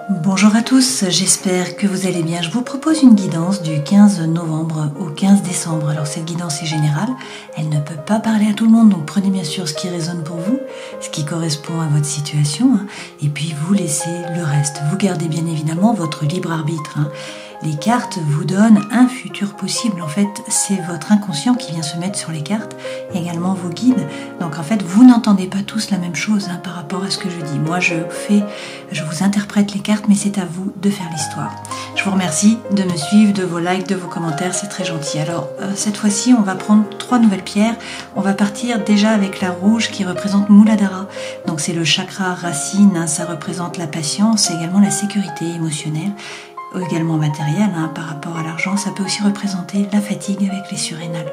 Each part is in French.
Bonjour à tous, j'espère que vous allez bien. Je vous propose une guidance du 15 novembre au 15 décembre. Alors cette guidance est générale, elle ne peut pas parler à tout le monde, donc prenez bien sûr ce qui résonne pour vous, ce qui correspond à votre situation, et puis vous laissez le reste. Vous gardez bien évidemment votre libre arbitre. Les cartes vous donnent un futur possible. En fait, c'est votre inconscient qui vient se mettre sur les cartes, également vos guides. Donc en fait, vous n'entendez pas tous la même chose par rapport à ce que je dis. Moi, je vous interprète les cartes, mais c'est à vous de faire l'histoire. Je vous remercie de me suivre, de vos likes, de vos commentaires, c'est très gentil. Alors, cette fois-ci, on va prendre 3 nouvelles pierres. On va partir déjà avec la rouge qui représente Muladhara. Donc c'est le chakra racine, ça représente la patience, également la sécurité émotionnelle, également matériel par rapport à l'argent. Ça peut aussi représenter la fatigue avec les surrénales.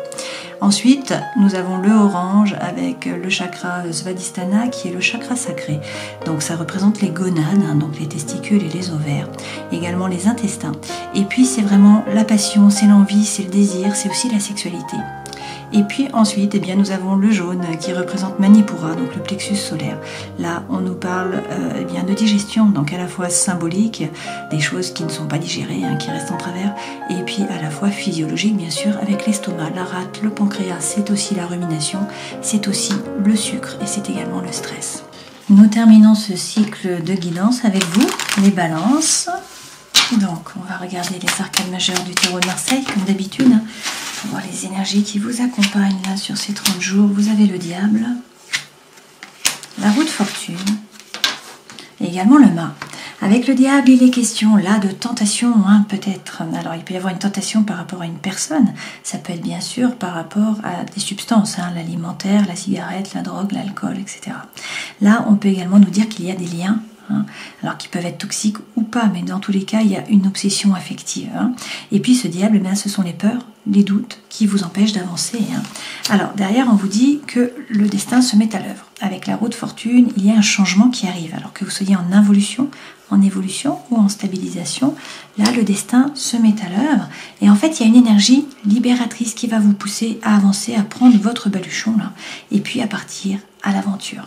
Ensuite, nous avons le orange avec le chakra Svadhisthana qui est le chakra sacré. Donc ça représente les gonades, donc les testicules et les ovaires, également les intestins. Et puis c'est vraiment la passion, c'est l'envie, c'est le désir, c'est aussi la sexualité. Et puis ensuite, nous avons le jaune qui représente Manipura, donc le plexus solaire. Là, on nous parle de digestion, donc à la fois symbolique, des choses qui ne sont pas digérées, qui restent en travers, et puis à la fois physiologique, bien sûr, avec l'estomac, la rate, le pancréas, c'est aussi la rumination, c'est aussi le sucre et c'est également le stress. Nous terminons ce cycle de guidance avec vous, les balances. Donc, on va regarder les arcanes majeures du tarot de Marseille, comme d'habitude, pour voir les énergies qui vous accompagnent là sur ces 30 jours. Vous avez le diable, la roue de fortune, et également le mât. Avec le diable, il est question là de tentation, peut-être. Alors, il peut y avoir une tentation par rapport à une personne. Ça peut être bien sûr par rapport à des substances, l'alimentaire, la cigarette, la drogue, l'alcool, etc. Là, on peut également nous dire qu'il y a des liens, alors qui peuvent être toxiques ou pas, mais dans tous les cas, il y a une obsession affective. Et puis ce diable, ce sont les peurs, les doutes qui vous empêchent d'avancer. Alors derrière, on vous dit que le destin se met à l'œuvre. Avec la roue de fortune, il y a un changement qui arrive. Alors que vous soyez en involution, en évolution ou en stabilisation, là le destin se met à l'œuvre. Et en fait, il y a une énergie libératrice qui va vous pousser à avancer, à prendre votre baluchon là, et puis à partir à l'aventure.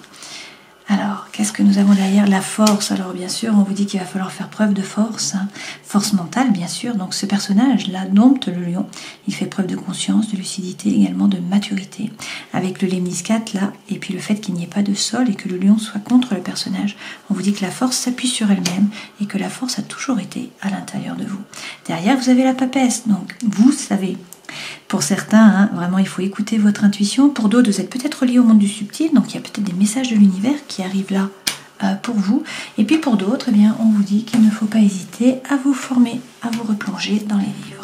Alors, qu'est-ce que nous avons derrière? La force. Alors, bien sûr, on vous dit qu'il va falloir faire preuve de force, force mentale, bien sûr. Donc, ce personnage-là, dompte le lion. Il fait preuve de conscience, de lucidité, également de maturité. Avec le lemniscate, là, et puis le fait qu'il n'y ait pas de sol et que le lion soit contre le personnage, on vous dit que la force s'appuie sur elle-même et que la force a toujours été à l'intérieur de vous. Derrière, vous avez la papesse. Donc, vous savez. Pour certains, vraiment, il faut écouter votre intuition. Pour d'autres, vous êtes peut-être liés au monde du subtil, donc il y a peut-être des messages de l'univers qui arrivent là pour vous. Et puis pour d'autres, on vous dit qu'il ne faut pas hésiter à vous former, à vous replonger dans les livres.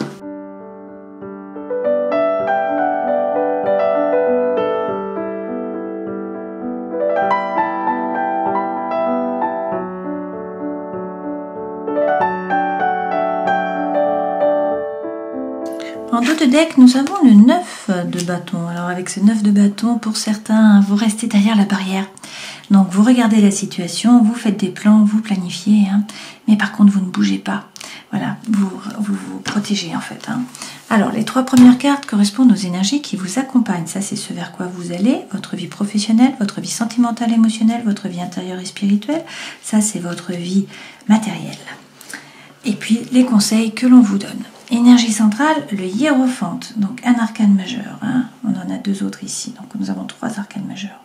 En dos de deck, nous avons le 9 de bâton. Alors avec ce 9 de bâton, pour certains, vous restez derrière la barrière. Donc vous regardez la situation, vous faites des plans, vous planifiez, mais par contre vous ne bougez pas. Voilà, vous protégez en fait. Alors les 3 premières cartes correspondent aux énergies qui vous accompagnent. Ça c'est ce vers quoi vous allez, votre vie professionnelle, votre vie sentimentale, émotionnelle, votre vie intérieure et spirituelle. Ça c'est votre vie matérielle. Et puis les conseils que l'on vous donne. Énergie centrale, le hiérophante, donc un arcane majeur. On en a 2 autres ici, donc nous avons 3 arcanes majeurs.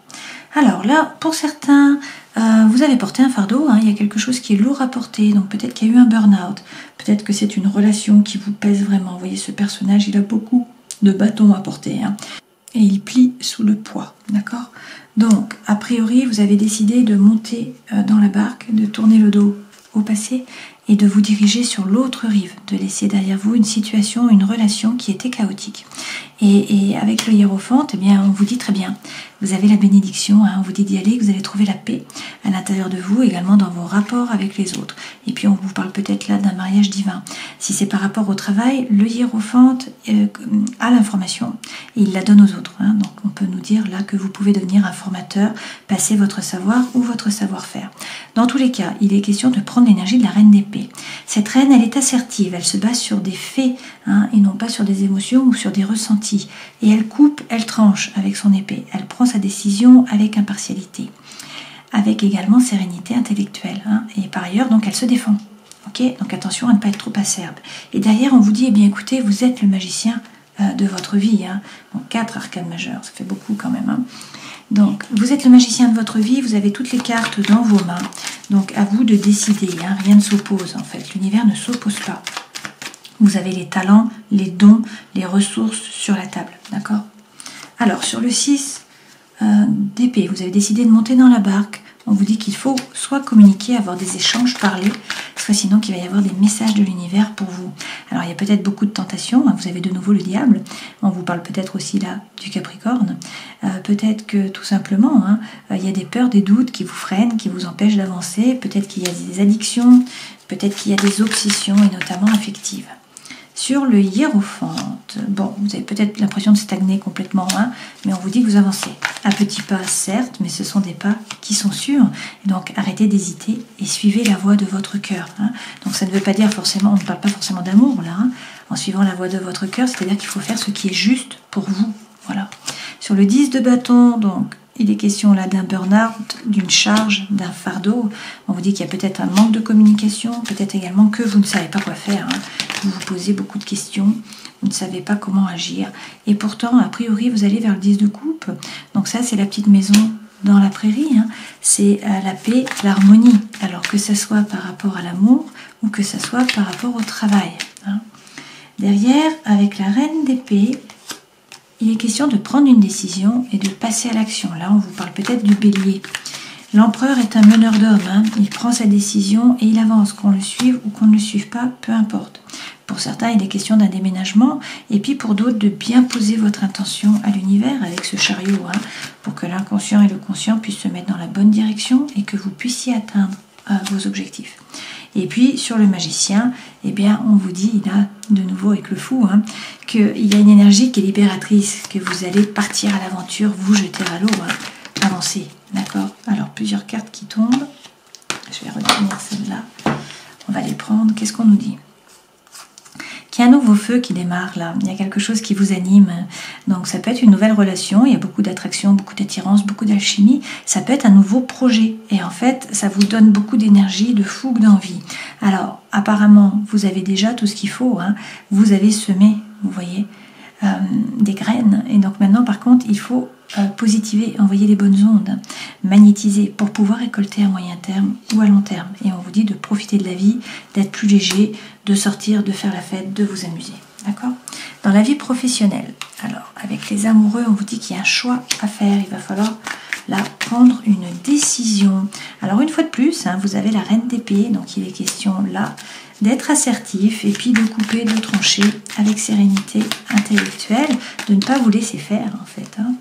Alors là, pour certains, vous avez porté un fardeau, il y a quelque chose qui est lourd à porter, donc peut-être qu'il y a eu un burn-out, peut-être que c'est une relation qui vous pèse vraiment. Vous voyez, ce personnage, il a beaucoup de bâtons à porter, et il plie sous le poids, d'accord? Donc, a priori, vous avez décidé de monter dans la barque, de tourner le dos au passé, et de vous diriger sur l'autre rive, de laisser derrière vous une situation, une relation qui était chaotique. Et avec le hiérophante, on vous dit très bien, vous avez la bénédiction, on vous dit d'y aller, que vous allez trouver la paix à l'intérieur de vous, également dans vos rapports avec les autres. Et puis on vous parle peut-être là d'un mariage divin. Si c'est par rapport au travail, le hiérophante a l'information et il la donne aux autres. Donc on peut nous dire là que vous pouvez devenir un formateur, passer votre savoir ou votre savoir-faire. Dans tous les cas, il est question de prendre l'énergie de la reine d'épée. Cette reine, elle est assertive, elle se base sur des faits et non pas sur des émotions ou sur des ressentis. Et elle coupe, elle tranche avec son épée. Elle prend sa décision avec impartialité. avec également sérénité intellectuelle. Hein, et par ailleurs, donc elle se défend. Okay, donc attention à ne pas être trop acerbe. Et derrière, on vous dit, eh bien écoutez, vous êtes le magicien de votre vie. Hein. Donc 4 arcanes majeures, ça fait beaucoup quand même. Hein. Donc vous êtes le magicien de votre vie, vous avez toutes les cartes dans vos mains. Donc à vous de décider, hein, rien ne s'oppose en fait, l'univers ne s'oppose pas. Vous avez les talents, les dons, les ressources sur la table, d'accord? Alors sur le 6 d'épée, vous avez décidé de monter dans la barque. On vous dit qu'il faut soit communiquer, avoir des échanges, parler, soit sinon qu'il va y avoir des messages de l'univers pour vous. Alors il y a peut-être beaucoup de tentations, hein, vous avez de nouveau le diable, on vous parle peut-être aussi là du Capricorne, peut-être que tout simplement, hein, il y a des peurs, des doutes qui vous freinent, qui vous empêchent d'avancer, peut-être qu'il y a des addictions, peut-être qu'il y a des obsessions et notamment affectives. Sur le hiérophante, bon, vous avez peut-être l'impression de stagner complètement, hein, mais on vous dit que vous avancez. À petits pas, certes, mais ce sont des pas qui sont sûrs. Et donc, arrêtez d'hésiter et suivez la voie de votre cœur. Hein. Donc, ça ne veut pas dire forcément, on ne parle pas forcément d'amour, là. Hein. En suivant la voie de votre cœur, c'est-à-dire qu'il faut faire ce qui est juste pour vous. Voilà. Sur le 10 de bâton, donc, il est question là d'un burn-out, d'une charge, d'un fardeau. On vous dit qu'il y a peut-être un manque de communication, peut-être également que vous ne savez pas quoi faire. Hein. Vous vous posez beaucoup de questions, vous ne savez pas comment agir. Et pourtant, a priori, vous allez vers le 10 de coupe. Donc ça, c'est la petite maison dans la prairie. Hein. C'est la paix, l'harmonie. Alors que ce soit par rapport à l'amour ou que ce soit par rapport au travail. Hein. Derrière, avec la reine d'épée, il est question de prendre une décision et de passer à l'action. Là, on vous parle peut-être du bélier. L'empereur est un meneur d'hommes. Hein. Il prend sa décision et il avance. Qu'on le suive ou qu'on ne le suive pas, peu importe. Pour certains, il est question d'un déménagement. Et puis pour d'autres, de bien poser votre intention à l'univers avec ce chariot. Hein, pour que l'inconscient et le conscient puissent se mettre dans la bonne direction et que vous puissiez atteindre vos objectifs. Et puis sur le magicien, eh bien on vous dit là de nouveau avec le fou, hein, qu'il y a une énergie qui est libératrice, que vous allez partir à l'aventure, vous jeter à l'eau, hein, avancer, d'accord? Alors plusieurs cartes qui tombent, je vais retenir celle-là, on va les prendre. Qu'est-ce qu'on nous dit? Qu'il y a un nouveau feu qui démarre là, il y a quelque chose qui vous anime, donc ça peut être une nouvelle relation, il y a beaucoup d'attraction, beaucoup d'attirance, beaucoup d'alchimie, ça peut être un nouveau projet, et en fait ça vous donne beaucoup d'énergie, de fougue, d'envie. Alors apparemment vous avez déjà tout ce qu'il faut, hein. Vous avez semé, vous voyez, des graines, et donc maintenant par contre il faut positiver, envoyer les bonnes ondes, magnétiser pour pouvoir récolter à moyen terme ou à long terme. Et on vous dit de profiter de la vie, d'être plus léger, de sortir, de faire la fête, de vous amuser. D'accord? Dans la vie professionnelle, alors avec les amoureux, on vous dit qu'il y a un choix à faire, il va falloir là prendre une décision. Alors une fois de plus, hein, vous avez la reine d'épée, donc il est question là d'être assertif et puis de couper, de trancher avec sérénité intellectuelle, de ne pas vous laisser faire en fait. Hein.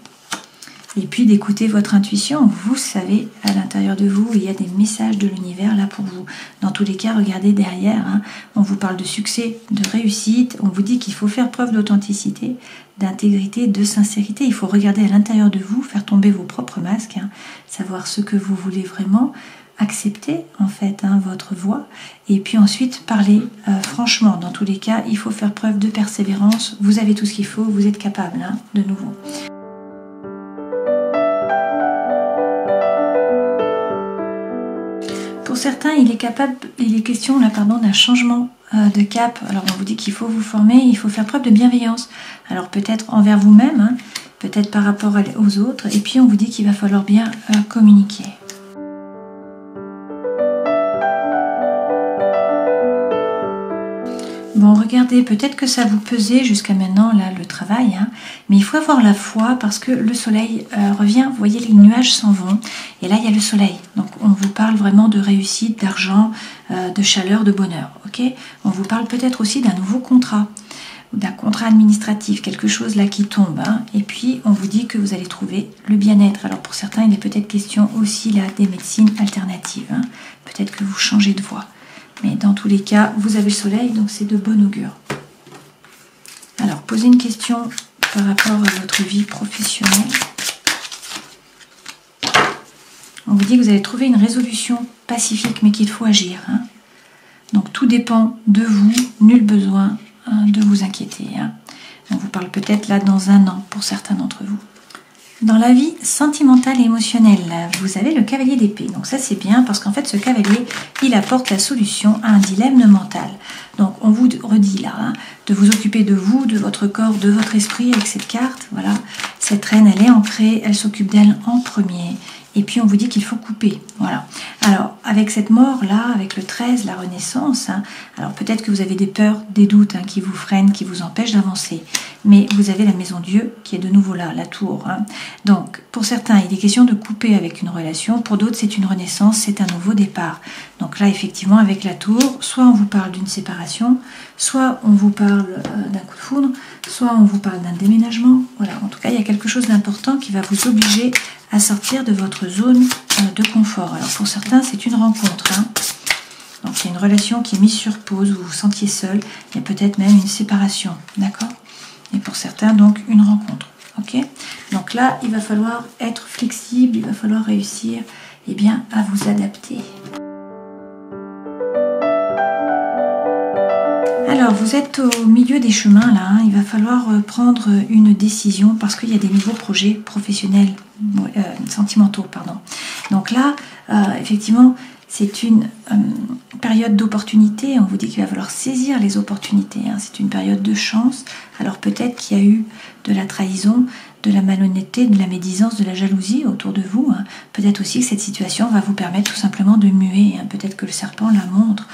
Et puis d'écouter votre intuition. Vous savez, à l'intérieur de vous, il y a des messages de l'univers là pour vous. Dans tous les cas, regardez derrière. Hein, on vous parle de succès, de réussite. On vous dit qu'il faut faire preuve d'authenticité, d'intégrité, de sincérité. Il faut regarder à l'intérieur de vous, faire tomber vos propres masques, hein, savoir ce que vous voulez vraiment, accepter en fait hein, votre voix. Et puis ensuite, parler franchement. Dans tous les cas, il faut faire preuve de persévérance. Vous avez tout ce qu'il faut, vous êtes capable, hein, de nouveau. Pour certains, il est question là, pardon, d'un changement de cap. Alors on vous dit qu'il faut vous former, il faut faire preuve de bienveillance. Alors peut-être envers vous-même, hein, peut-être par rapport aux autres. Et puis on vous dit qu'il va falloir bien communiquer. Bon, regardez, peut-être que ça vous pesait jusqu'à maintenant, là, le travail, hein, mais il faut avoir la foi parce que le soleil revient, vous voyez, les nuages s'en vont, et là, il y a le soleil. Donc, on vous parle vraiment de réussite, d'argent, de chaleur, de bonheur, ok? On vous parle peut-être aussi d'un nouveau contrat, ou d'un contrat administratif, quelque chose là qui tombe, hein, et puis on vous dit que vous allez trouver le bien-être. Alors, pour certains, il est peut-être question aussi, là, des médecines alternatives, hein. Peut-être que vous changez de voie. Mais dans tous les cas, vous avez le soleil, donc c'est de bon augure. Alors, posez une question par rapport à votre vie professionnelle. On vous dit que vous allez trouver une résolution pacifique, mais qu'il faut agir. Hein. Donc, tout dépend de vous, nul besoin de vous inquiéter. Hein. On vous parle peut-être là dans 1 an pour certains d'entre vous. Dans la vie sentimentale et émotionnelle, vous avez le cavalier d'épée. Donc ça c'est bien parce qu'en fait ce cavalier, il apporte la solution à un dilemme mental. Donc on vous redit là, hein, de vous occuper de vous, de votre corps, de votre esprit avec cette carte. Voilà, cette reine elle est ancrée, elle s'occupe d'elle en premier. Et puis on vous dit qu'il faut couper. Voilà. Alors avec cette mort là, avec le 13, la renaissance, hein, alors peut-être que vous avez des peurs, des doutes hein, qui vous freinent, qui vous empêchent d'avancer. Mais vous avez la maison Dieu qui est de nouveau là, la tour. Hein. Donc pour certains, il est question de couper avec une relation. Pour d'autres, c'est une renaissance, c'est un nouveau départ. Donc là, effectivement, avec la tour, soit on vous parle d'une séparation, soit on vous parle d'un coup de foudre, soit on vous parle d'un déménagement. Voilà. En tout cas, il y a quelque chose d'important qui va vous obliger à sortir de votre zone de confort. Alors pour certains, c'est une rencontre. Hein. Donc il y a une relation qui est mise sur pause, vous vous sentiez seul, il y a peut-être même une séparation, d'accord? Et pour certains, donc une rencontre, ok? Donc là, il va falloir être flexible, il va falloir réussir eh bien, à vous adapter. Alors, vous êtes au milieu des chemins, là, hein. Il va falloir prendre une décision parce qu'il y a des nouveaux projets professionnels, sentimentaux, pardon. Donc là, effectivement, c'est une période d'opportunité. On vous dit qu'il va falloir saisir les opportunités. Hein. C'est une période de chance. Alors peut-être qu'il y a eu de la trahison, de la malhonnêteté, de la médisance, de la jalousie autour de vous. Hein. Peut-être aussi que cette situation va vous permettre tout simplement de muer. Hein. Peut-être que le serpent la montre,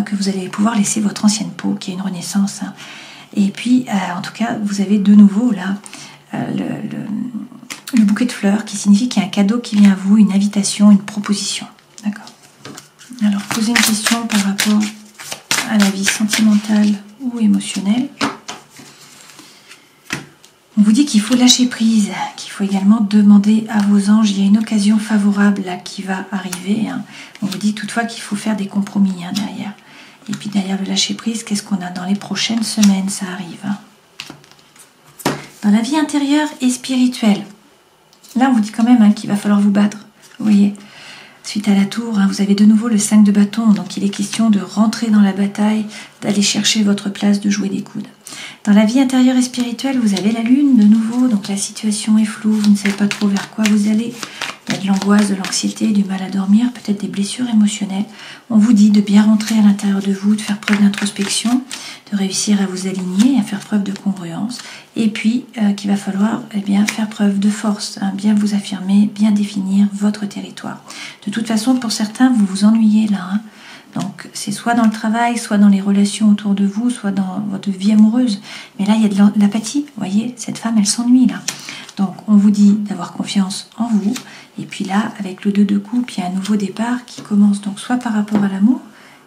que vous allez pouvoir laisser votre ancienne peau, qui est une renaissance. Hein. Et puis, en tout cas, vous avez de nouveau là le bouquet de fleurs qui signifie qu'il y a un cadeau qui vient à vous, une invitation, une proposition. D'accord. Alors, posez une question par rapport à la vie sentimentale ou émotionnelle. On vous dit qu'il faut lâcher prise, qu'il faut également demander à vos anges. Il y a une occasion favorable là qui va arriver. Hein. On vous dit toutefois qu'il faut faire des compromis hein, derrière. Et puis derrière le lâcher prise, qu'est-ce qu'on a dans les prochaines semaines? Ça arrive. Hein. Dans la vie intérieure et spirituelle, là on vous dit quand même hein, qu'il va falloir vous battre. Vous voyez? Suite à la tour, hein, vous avez de nouveau le 5 de bâton, donc il est question de rentrer dans la bataille, d'aller chercher votre place, de jouer des coudes. Dans la vie intérieure et spirituelle, vous avez la lune de nouveau, donc la situation est floue, vous ne savez pas trop vers quoi vous allez. Il y a de l'angoisse, de l'anxiété, du mal à dormir, peut-être des blessures émotionnelles. On vous dit de bien rentrer à l'intérieur de vous, de faire preuve d'introspection, de réussir à vous aligner, à faire preuve de congruence. Et puis, qu'il va falloir eh bien, faire preuve de force, hein, bien vous affirmer, bien définir votre territoire. De toute façon, pour certains, vous vous ennuyez là. Hein. Donc, c'est soit dans le travail, soit dans les relations autour de vous, soit dans votre vie amoureuse. Mais là, il y a de l'apathie. Vous voyez, cette femme, elle s'ennuie là. Donc, on vous dit d'avoir confiance en vous. Et puis là, avec le 2 de coupe, il y a un nouveau départ qui commence donc soit par rapport à l'amour.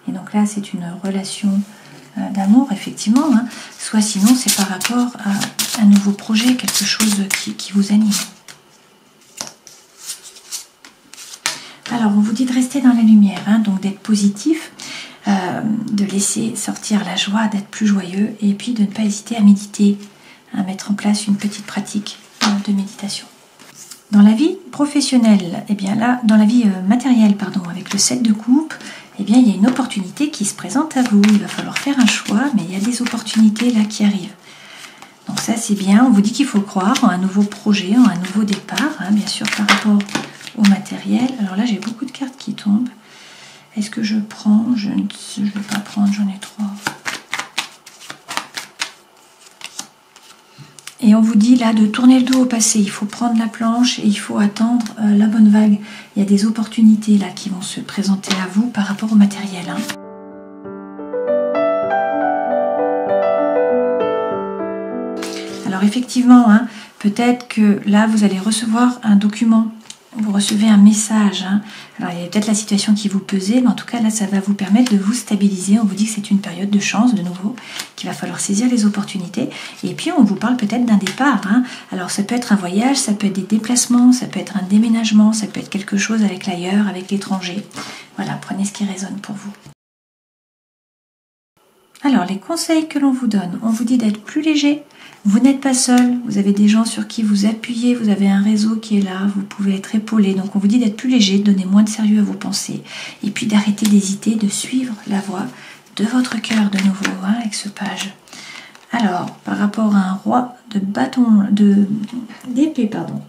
Et donc là, c'est une relation d'amour, effectivement. Hein, soit sinon, c'est par rapport à un nouveau projet, quelque chose qui vous anime. Alors, on vous dit de rester dans la lumière, hein, donc d'être positif, de laisser sortir la joie, d'être plus joyeux, et puis de ne pas hésiter à méditer, à mettre en place une petite pratique de méditation. Dans la vie professionnelle, eh bien là, dans la vie matérielle, pardon, avec le 7 de coupe, eh bien il y a une opportunité qui se présente à vous. Il va falloir faire un choix, mais il y a des opportunités là qui arrivent. Donc ça c'est bien, on vous dit qu'il faut croire en un nouveau projet, en un nouveau départ, hein, bien sûr par rapport au matériel. Alors là j'ai beaucoup de cartes qui tombent. Est-ce que je prends? Je ne vais pas prendre, j'en ai 3. Et on vous dit là de tourner le dos au passé, il faut prendre la planche et il faut attendre la bonne vague. Il y a des opportunités là qui vont se présenter à vous par rapport au matériel. Hein. Alors effectivement, hein, peut-être que là vous allez recevoir un document. Vous recevez un message. Hein. Alors, il y a peut-être la situation qui vous pesait, mais en tout cas, là, ça va vous permettre de vous stabiliser. On vous dit que c'est une période de chance, de nouveau, qu'il va falloir saisir les opportunités. Et puis, on vous parle peut-être d'un départ. Hein. Alors, ça peut être un voyage, ça peut être des déplacements, ça peut être un déménagement, ça peut être quelque chose avec l'ailleurs, avec l'étranger. Voilà, prenez ce qui résonne pour vous. Alors, les conseils que l'on vous donne, on vous dit d'être plus léger. Vous n'êtes pas seul, vous avez des gens sur qui vous appuyez, vous avez un réseau qui est là, vous pouvez être épaulé. Donc on vous dit d'être plus léger, de donner moins de sérieux à vos pensées. Et puis d'arrêter d'hésiter, de suivre la voie de votre cœur de nouveau, hein, avec ce page. Alors, par rapport à un roi de bâton, d'épée, pardon.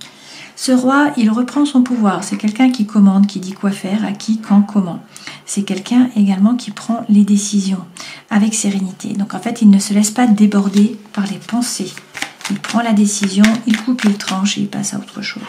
Ce roi, il reprend son pouvoir. C'est quelqu'un qui commande, qui dit quoi faire, à qui, quand, comment. C'est quelqu'un également qui prend les décisions avec sérénité. Donc en fait, il ne se laisse pas déborder par les pensées. Il prend la décision, il coupe, il tranche et il passe à autre chose.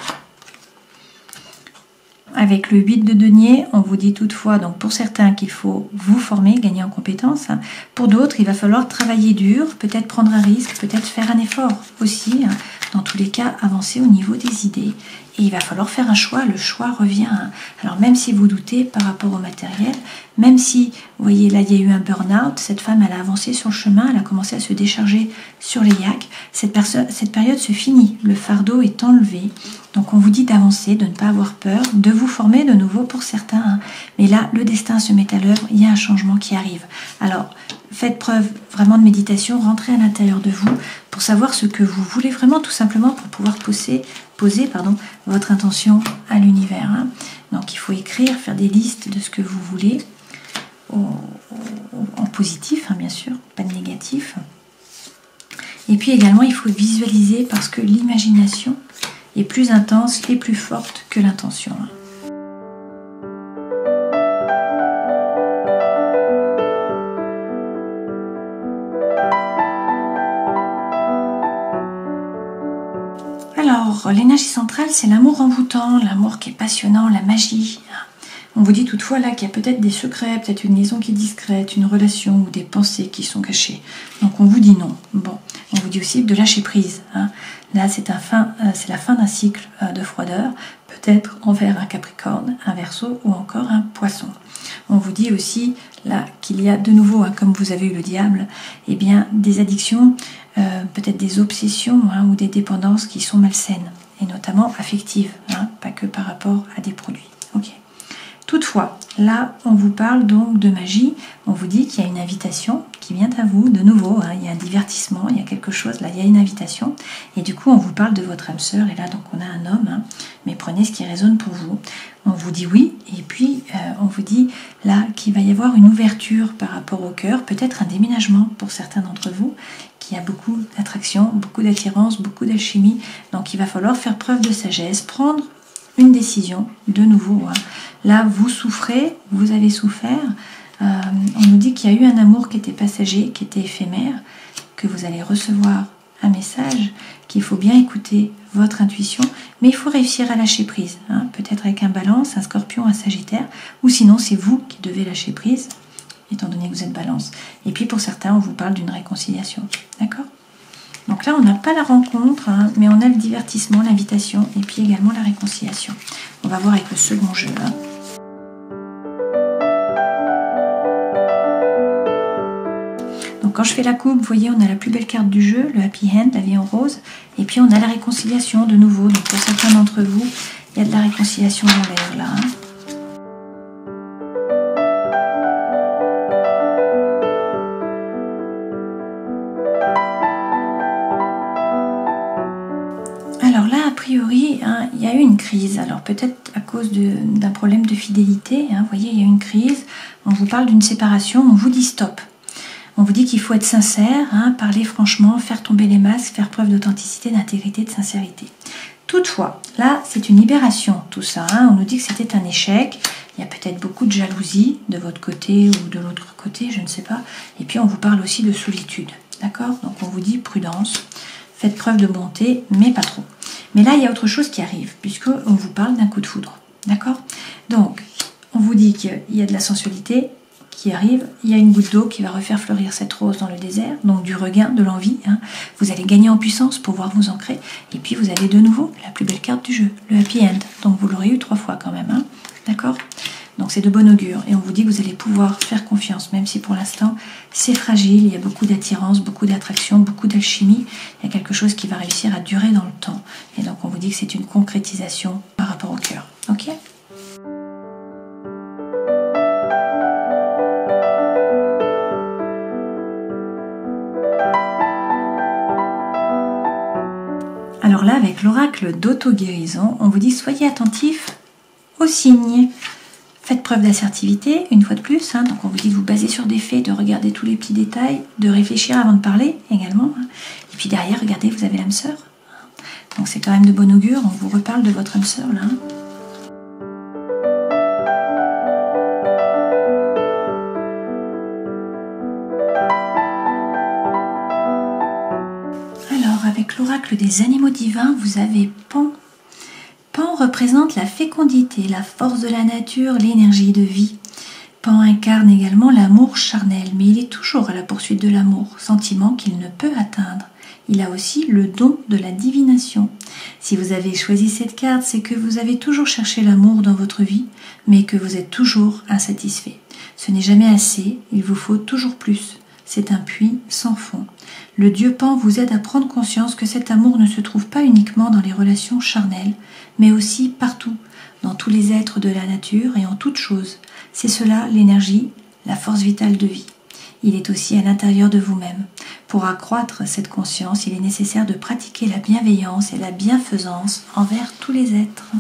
Avec le 8 de denier, on vous dit toutefois, donc pour certains, qu'il faut vous former, gagner en compétences. Pour d'autres, il va falloir travailler dur, peut-être prendre un risque, peut-être faire un effort aussi. Dans tous les cas, avancer au niveau des idées. Et il va falloir faire un choix, le choix revient. Alors même si vous doutez par rapport au matériel, même si, vous voyez là, il y a eu un burn-out, cette femme, elle a avancé sur le chemin, elle a commencé à se décharger sur les yaks. Cette période se finit, le fardeau est enlevé. Donc on vous dit d'avancer, de ne pas avoir peur, de vous former de nouveau pour certains. Mais là, le destin se met à l'œuvre, il y a un changement qui arrive. Alors, faites preuve vraiment de méditation, rentrez à l'intérieur de vous pour savoir ce que vous voulez vraiment, tout simplement pour pouvoir poser votre intention à l'univers. Donc il faut écrire, faire des listes de ce que vous voulez, en positif, bien sûr, pas de négatif. Et puis également, il faut visualiser parce que l'imagination est plus intense et plus forte que l'intention. Alors, l'énergie centrale, c'est l'amour envoûtant, l'amour qui est passionnant, la magie. On vous dit toutefois là qu'il y a peut-être des secrets, peut-être une liaison qui est discrète, une relation ou des pensées qui sont cachées. Donc on vous dit non. Bon, on vous dit aussi de lâcher prise. Là, c'est la fin d'un cycle de froideur, peut-être envers un Capricorne, un Verseau ou encore un Poisson. On vous dit aussi là qu'il y a de nouveau, comme vous avez eu le diable, eh bien des addictions, peut-être des obsessions ou des dépendances qui sont malsaines et notamment affectives, pas que par rapport à des produits. Ok. Toutefois, là, on vous parle donc de magie. On vous dit qu'il y a une invitation qui vient à vous, de nouveau. Il y a un divertissement, il y a quelque chose. Là, il y a une invitation. Et du coup, on vous parle de votre âme sœur. Et là, donc, on a un homme. Mais prenez ce qui résonne pour vous. On vous dit oui. Et puis, on vous dit là qu'il va y avoir une ouverture par rapport au cœur. Peut-être un déménagement pour certains d'entre vous. Qui a beaucoup d'attraction, beaucoup d'attirance, beaucoup d'alchimie. Donc, il va falloir faire preuve de sagesse, prendre une décision, de nouveau. Là, vous souffrez, vous avez souffert. On nous dit qu'il y a eu un amour qui était passager, qui était éphémère, que vous allez recevoir un message, qu'il faut bien écouter votre intuition, mais il faut réussir à lâcher prise. Peut-être avec un Balance, un Scorpion, un Sagittaire, ou sinon c'est vous qui devez lâcher prise, étant donné que vous êtes Balance. Et puis pour certains, on vous parle d'une réconciliation. D'accord ? Donc là, on n'a pas la rencontre, mais on a le divertissement, l'invitation et puis également la réconciliation. On va voir avec le second jeu. Donc quand je fais la coupe, vous voyez, on a la plus belle carte du jeu, le Happy Hand, la vie en rose. Et puis on a la réconciliation de nouveau. Donc pour certains d'entre vous, il y a de la réconciliation dans l'air là. Alors là, a priori, il y a eu une crise. Alors peut-être à cause d'un problème de fidélité. Vous voyez, il y a eu une crise. On vous parle d'une séparation. On vous dit stop. On vous dit qu'il faut être sincère, parler franchement, faire tomber les masques, faire preuve d'authenticité, d'intégrité, de sincérité. Toutefois, là, c'est une libération, tout ça. On nous dit que c'était un échec. Il y a peut-être beaucoup de jalousie de votre côté ou de l'autre côté, je ne sais pas. Et puis, on vous parle aussi de solitude. D'accord ? Donc, on vous dit prudence. Faites preuve de bonté, mais pas trop. Mais là, il y a autre chose qui arrive, puisqu'on vous parle d'un coup de foudre. D'accord ? Donc, on vous dit qu'il y a de la sensualité qui arrive. Il y a une goutte d'eau qui va refaire fleurir cette rose dans le désert, donc du regain, de l'envie. Vous allez gagner en puissance, pouvoir vous ancrer. Et puis, vous avez de nouveau la plus belle carte du jeu, le Happy End. Donc, vous l'aurez eu 3 fois quand même. D'accord ? Donc, c'est de bon augure. Et on vous dit que vous allez pouvoir faire confiance, même si pour l'instant, c'est fragile. Il y a beaucoup d'attirance, beaucoup d'attraction, beaucoup d'alchimie. Il y a quelque chose qui va réussir à durer dans le temps. Et donc, on vous dit que c'est une concrétisation par rapport au cœur. Ok ? Alors là, avec l'oracle d'auto-guérison, on vous dit soyez attentifs aux signes. Faites preuve d'assertivité, une fois de plus. Donc on vous dit de vous baser sur des faits, de regarder tous les petits détails, de réfléchir avant de parler également. Et puis derrière, regardez, vous avez l'âme sœur. Donc c'est quand même de bon augure, on vous reparle de votre âme sœur là. Alors avec l'oracle des animaux divins, vous avez Pan. Pan représente la fécondité, la force de la nature, l'énergie de vie. Pan incarne également l'amour charnel, mais il est toujours à la poursuite de l'amour, sentiment qu'il ne peut atteindre. Il a aussi le don de la divination. Si vous avez choisi cette carte, c'est que vous avez toujours cherché l'amour dans votre vie, mais que vous êtes toujours insatisfait. Ce n'est jamais assez, il vous faut toujours plus. C'est un puits sans fond. Le dieu Pan vous aide à prendre conscience que cet amour ne se trouve pas uniquement dans les relations charnelles, mais aussi partout, dans tous les êtres de la nature et en toutes choses. C'est cela l'énergie, la force vitale de vie. Il est aussi à l'intérieur de vous-même. Pour accroître cette conscience, il est nécessaire de pratiquer la bienveillance et la bienfaisance envers tous les êtres.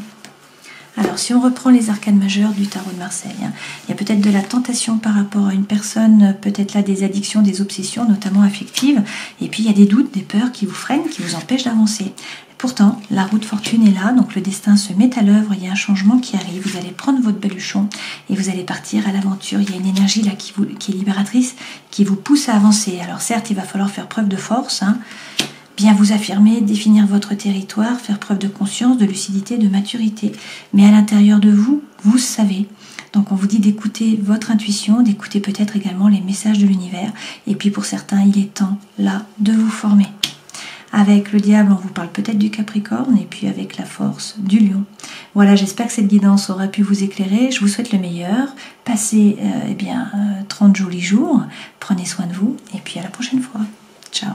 Alors, si on reprend les arcanes majeures du tarot de Marseille, il y a peut-être de la tentation par rapport à une personne, peut-être là des addictions, des obsessions, notamment affectives, et puis il y a des doutes, des peurs qui vous freinent, qui vous empêchent d'avancer. Pourtant, la roue de fortune est là, donc le destin se met à l'œuvre, il y a un changement qui arrive, vous allez prendre votre baluchon et vous allez partir à l'aventure. Il y a une énergie là qui est libératrice, qui vous pousse à avancer. Alors certes, il va falloir faire preuve de force, bien vous affirmer, définir votre territoire, faire preuve de conscience, de lucidité, de maturité. Mais à l'intérieur de vous, vous savez. Donc on vous dit d'écouter votre intuition, d'écouter peut-être également les messages de l'univers. Et puis pour certains, il est temps là de vous former. Avec le diable, on vous parle peut-être du Capricorne et puis avec la force du Lion. Voilà, j'espère que cette guidance aura pu vous éclairer. Je vous souhaite le meilleur. Passez 30 jolis jours. Prenez soin de vous et puis à la prochaine fois. Ciao.